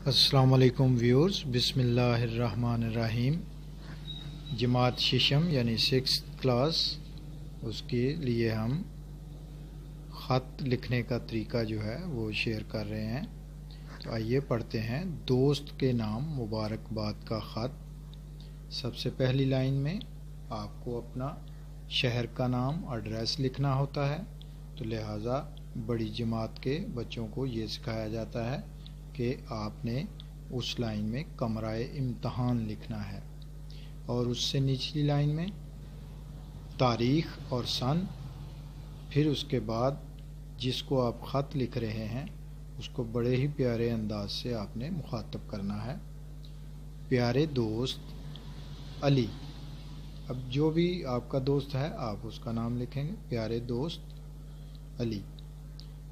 अस्सलाम वालेकुम व्यूअर्स, बिस्मिल्लाहिर्रहमानिर्रहीम। जमात शिशम यानी 6th क्लास, उसके लिए हम ख़त लिखने का तरीका जो है वो शेयर कर रहे हैं। तो आइए पढ़ते हैं। दोस्त के नाम मुबारकबाद का ख़त। सबसे पहली लाइन में आपको अपना शहर का नाम, एड्रेस लिखना होता है। तो लिहाजा बड़ी जमात के बच्चों को ये सिखाया जाता है कि आपने उस लाइन में कमराए इम्तहान लिखना है, और उससे निचली लाइन में तारीख़ और सन। फिर उसके बाद जिसको आप ख़त लिख रहे हैं उसको बड़े ही प्यारे अंदाज से आपने मुखातब करना है। प्यारे दोस्त अली। अब जो भी आपका दोस्त है आप उसका नाम लिखेंगे, प्यारे दोस्त अली।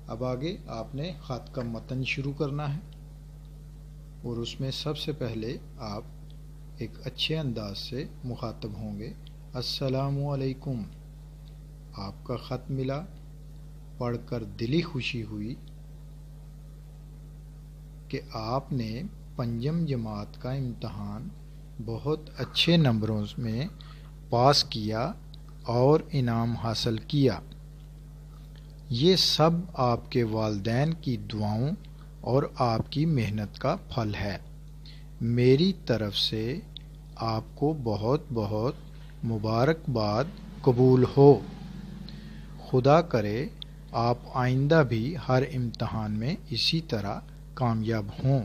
अब आगे आपने ख़त का मतन शुरू करना है, और उसमें सबसे पहले आप एक अच्छे अंदाज से मुखातब होंगे। अस्सलामु अलैकुम। आपका ख़त मिला, पढ़कर दिली खुशी हुई कि आपने पंजम जमात का इम्तहान बहुत अच्छे नंबरों में पास किया और इनाम हासिल किया। ये सब आपके वालिदैन की दुआओं और आपकी मेहनत का फल है। मेरी तरफ से आपको बहुत बहुत मुबारकबाद कबूल हो। खुदा करे आप आइंदा भी हर इम्तहान में इसी तरह कामयाब हों,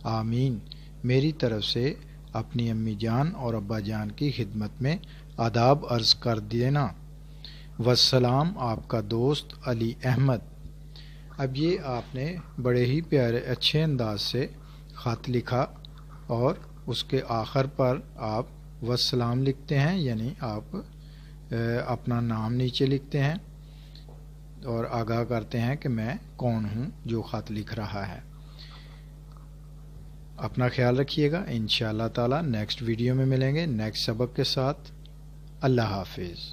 आमीन। मेरी तरफ से अपनी अम्मी जान और अब्बा जान की खिदमत में आदाब अर्ज़ कर देना। वस्सलाम, आपका दोस्त अली अहमद। अब ये आपने बड़े ही प्यारे अच्छे अंदाज से ख़त लिखा, और उसके आखिर पर आप वस्सलाम लिखते हैं, यानी आप अपना नाम नीचे लिखते हैं और आगाह करते हैं कि मैं कौन हूँ जो ख़त लिख रहा है। अपना ख्याल रखिएगा। इंशाअल्लाह ताला नेक्स्ट वीडियो में मिलेंगे नेक्स्ट सबक के साथ। अल्लाह हाफिज़।